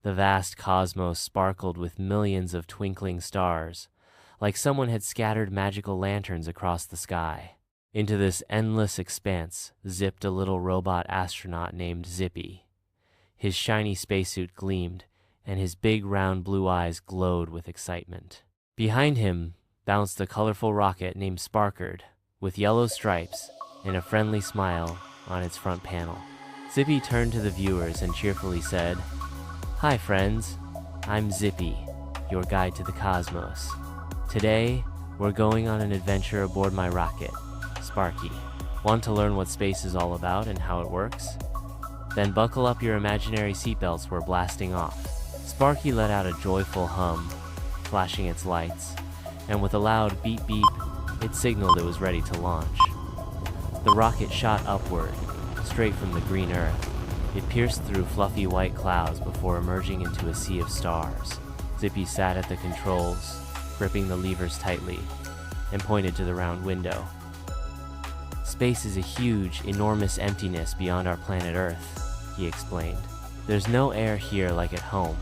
The vast cosmos sparkled with millions of twinkling stars, like someone had scattered magical lanterns across the sky. Into this endless expanse zipped a little robot astronaut named Zippy. His shiny spacesuit gleamed, and his big round blue eyes glowed with excitement. Behind him bounced a colorful rocket named Sparky, with yellow stripes and a friendly smile on its front panel. Zippy turned to the viewers and cheerfully said, "Hi friends, I'm Zippy, your guide to the cosmos. Today, we're going on an adventure aboard my rocket, Sparky. Want to learn what space is all about and how it works? Then buckle up your imaginary seatbelts, we're blasting off." Sparky let out a joyful hum, flashing its lights, and with a loud beep beep, it signaled it was ready to launch. The rocket shot upward, straight from the green Earth. It pierced through fluffy white clouds before emerging into a sea of stars. Zippy sat at the controls, gripping the levers tightly, and pointed to the round window. "Space is a huge, enormous emptiness beyond our planet Earth," he explained. "There's no air here like at home,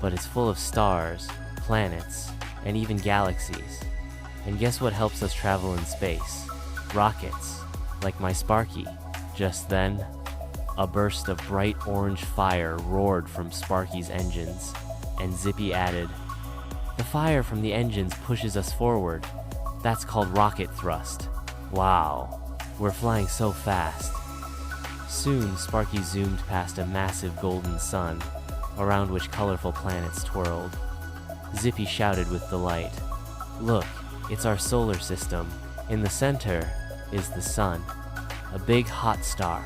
but it's full of stars, planets, and even galaxies. And guess what helps us travel in space? Rockets, like my Sparky." Just then, a burst of bright orange fire roared from Sparky's engines, and Zippy added, "The fire from the engines pushes us forward. That's called rocket thrust. Wow, we're flying so fast." Soon, Sparky zoomed past a massive golden sun, around which colorful planets twirled. Zippy shouted with delight, "Look, it's our solar system. In the center is the sun, a big hot star.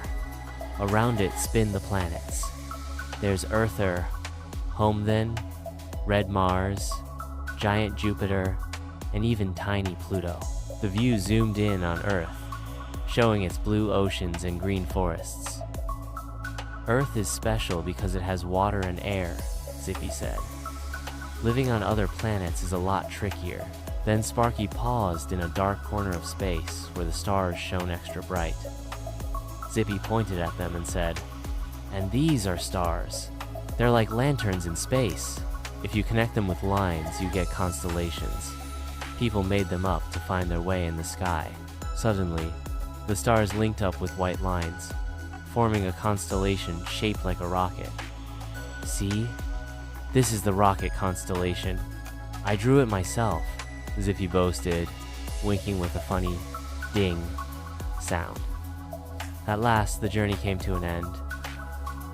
Around it spin the planets. There's Earther, home then, red Mars, giant Jupiter, and even tiny Pluto." The view zoomed in on Earth, showing its blue oceans and green forests. "Earth is special because it has water and air," Zippy said. "Living on other planets is a lot trickier." Then Sparky paused in a dark corner of space where the stars shone extra bright. Zippy pointed at them and said, "And these are stars. They're like lanterns in space. If you connect them with lines, you get constellations. People made them up to find their way in the sky." Suddenly, the stars linked up with white lines, forming a constellation shaped like a rocket. "See? This is the rocket constellation. I drew it myself," Zippy boasted, winking with a funny ding sound. At last, the journey came to an end.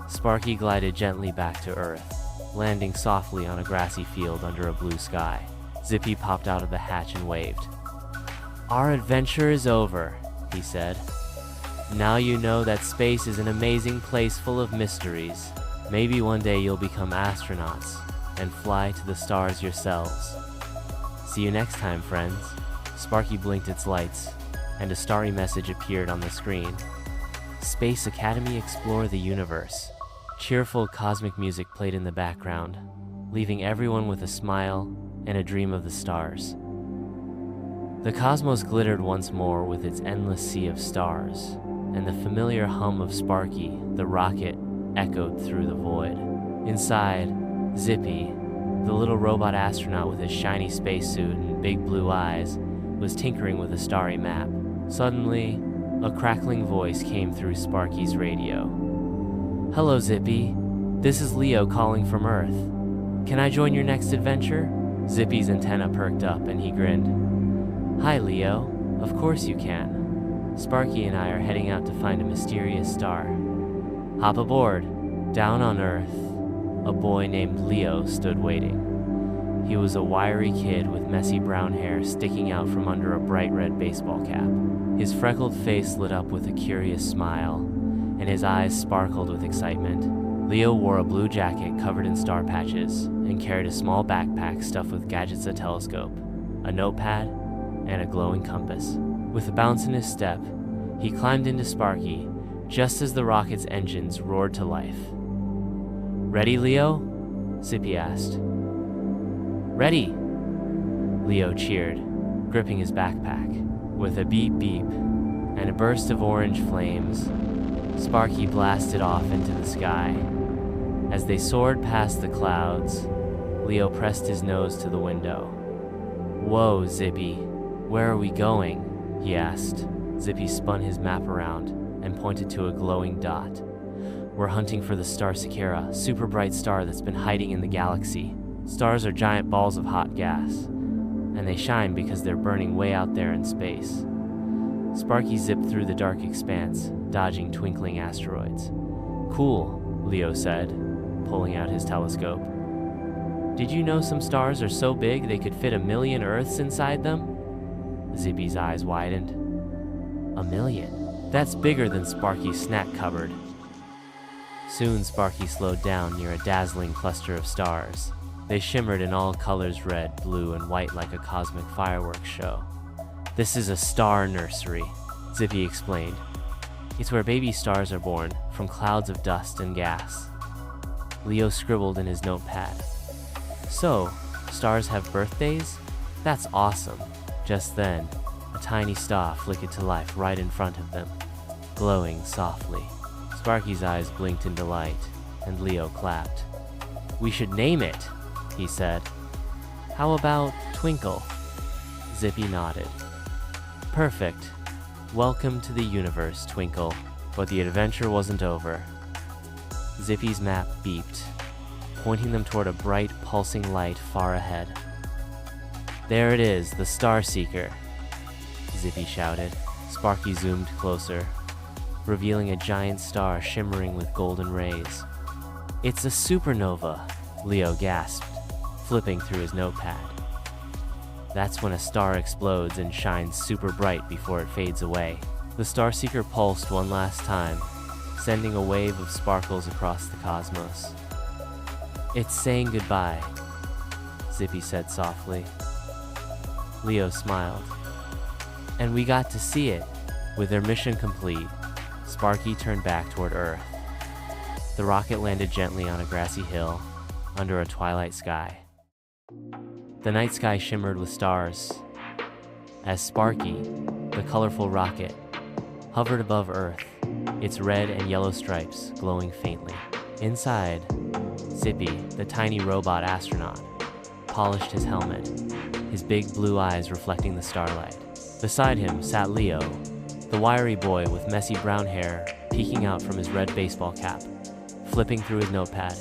Sparky glided gently back to Earth, landing softly on a grassy field under a blue sky. Zippy popped out of the hatch and waved. "Our adventure is over," he said. "Now you know that space is an amazing place full of mysteries. Maybe one day you'll become astronauts and fly to the stars yourselves. See you next time, friends." Sparky blinked its lights, and a starry message appeared on the screen. Space Academy, explore the universe. Cheerful cosmic music played in the background, leaving everyone with a smile and a dream of the stars. The cosmos glittered once more with its endless sea of stars, and the familiar hum of Sparky, the rocket, echoed through the void. Inside, Zippy, the little robot astronaut with his shiny spacesuit and big blue eyes, was tinkering with a starry map. Suddenly, a crackling voice came through Sparky's radio. "Hello, Zippy. This is Leo calling from Earth. Can I join your next adventure?" Zippy's antenna perked up and he grinned. "Hi, Leo. Of course you can. Sparky and I are heading out to find a mysterious star. Hop aboard." Down on Earth, a boy named Leo stood waiting. He was a wiry kid with messy brown hair sticking out from under a bright red baseball cap. His freckled face lit up with a curious smile, and his eyes sparkled with excitement. Leo wore a blue jacket covered in star patches and carried a small backpack stuffed with gadgets, a telescope, a notepad, and a glowing compass. With a bounce in his step, he climbed into Sparky just as the rocket's engines roared to life. "Ready, Leo?" Zippy asked. "Ready!" Leo cheered, gripping his backpack. With a beep beep and a burst of orange flames, Sparky blasted off into the sky. As they soared past the clouds, Leo pressed his nose to the window. "Whoa, Zippy, where are we going?" he asked. Zippy spun his map around and pointed to a glowing dot. "We're hunting for the star Sakura, super bright star that's been hiding in the galaxy. Stars are giant balls of hot gas, and they shine because they're burning way out there in space." Sparky zipped through the dark expanse, dodging twinkling asteroids. "Cool," Leo said, pulling out his telescope. "Did you know some stars are so big they could fit 1,000,000 Earths inside them?" Zippy's eyes widened. 1,000,000? That's bigger than Sparky's snack cupboard. Soon Sparky slowed down near a dazzling cluster of stars. They shimmered in all colors, red, blue, and white, like a cosmic fireworks show. "This is a star nursery," Zippy explained. "It's where baby stars are born from clouds of dust and gas." Leo scribbled in his notepad. "So, stars have birthdays? That's awesome." Just then, a tiny star flickered to life right in front of them, glowing softly. Sparky's eyes blinked in delight, and Leo clapped. "We should name it," he said. "How about Twinkle?" Zippy nodded. "Perfect. Welcome to the universe, Twinkle." But the adventure wasn't over. Zippy's map beeped, pointing them toward a bright, pulsing light far ahead. "There it is, the Star Seeker," Zippy shouted. Sparky zoomed closer, revealing a giant star shimmering with golden rays. "It's a supernova," Leo gasped, flipping through his notepad. That's when a star explodes and shines super bright before it fades away. The Starseeker pulsed one last time, sending a wave of sparkles across the cosmos. "It's saying goodbye," Zippy said softly. Leo smiled. "And we got to see it." With their mission complete, Sparky turned back toward Earth. The rocket landed gently on a grassy hill, under a twilight sky. The night sky shimmered with stars, as Sparky, the colorful rocket, hovered above Earth, its red and yellow stripes glowing faintly. Inside, Zippy, the tiny robot astronaut, polished his helmet, his big blue eyes reflecting the starlight. Beside him sat Leo, the wiry boy with messy brown hair peeking out from his red baseball cap, flipping through his notepad.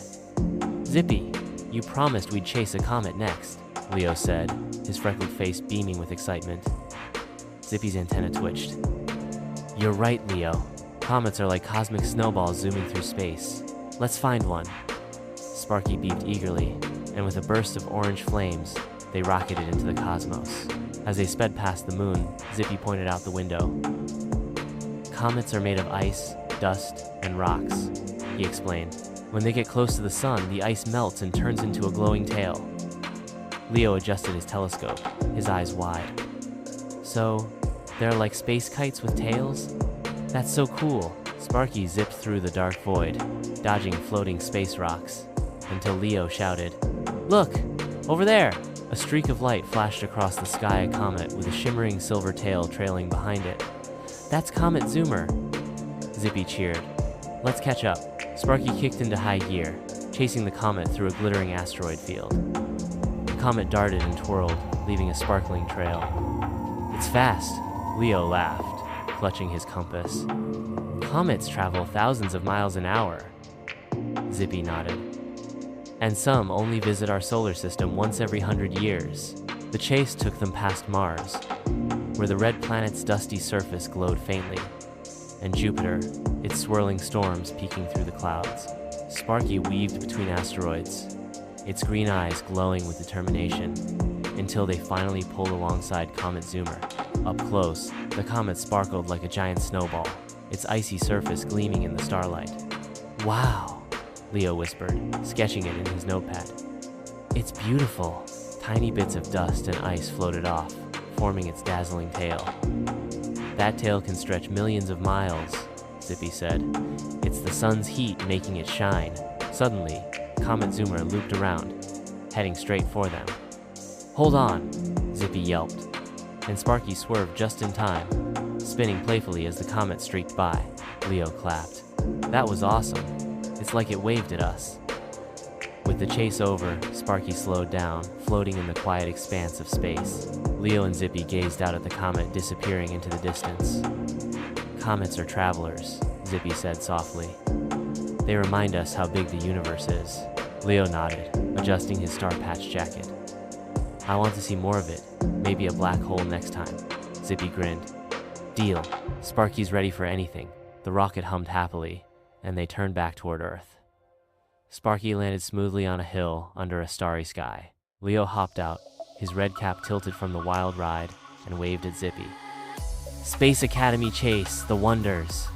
"Zippy, you promised we'd chase a comet next," Leo said, his freckled face beaming with excitement. Zippy's antenna twitched. "You're right, Leo. Comets are like cosmic snowballs zooming through space. Let's find one." Sparky beeped eagerly, and with a burst of orange flames, they rocketed into the cosmos. As they sped past the moon, Zippy pointed out the window. "Comets are made of ice, dust, and rocks," he explained. "When they get close to the sun, the ice melts and turns into a glowing tail." Leo adjusted his telescope, his eyes wide. "So, they're like space kites with tails? That's so cool." Sparky zipped through the dark void, dodging floating space rocks, until Leo shouted, "Look! Over there!" A streak of light flashed across the sky, a comet with a shimmering silver tail trailing behind it. "That's Comet Zoomer!" Zippy cheered. "Let's catch up." Sparky kicked into high gear, chasing the comet through a glittering asteroid field. The comet darted and twirled, leaving a sparkling trail. "It's fast," Leo laughed, clutching his compass. "Comets travel thousands of miles an hour." Zippy nodded. "And some only visit our solar system once every 100 years. The chase took them past Mars, where the red planet's dusty surface glowed faintly, and Jupiter, its swirling storms peeking through the clouds. Sparky weaved between asteroids, its green eyes glowing with determination, until they finally pulled alongside Comet Zoomer. Up close, the comet sparkled like a giant snowball, its icy surface gleaming in the starlight. "Wow," Leo whispered, sketching it in his notepad. "It's beautiful." Tiny bits of dust and ice floated off, forming its dazzling tail. "That tail can stretch millions of miles," Zippy said. "It's the sun's heat making it shine." Suddenly, Comet Zoomer looped around, heading straight for them. "Hold on," Zippy yelped, and Sparky swerved just in time, spinning playfully as the comet streaked by. Leo clapped. "That was awesome. It's like it waved at us." With the chase over, Sparky slowed down, floating in the quiet expanse of space. Leo and Zippy gazed out at the comet disappearing into the distance. "Comets are travelers," Zippy said softly. "They remind us how big the universe is." Leo nodded, adjusting his star-patched jacket. "I want to see more of it, maybe a black hole next time." Zippy grinned. "Deal." Sparky's ready for anything. The rocket hummed happily, and they turned back toward Earth. Sparky landed smoothly on a hill under a starry sky. Leo hopped out, his red cap tilted from the wild ride, and waved at Zippy. "Space Academy chase, the wonders."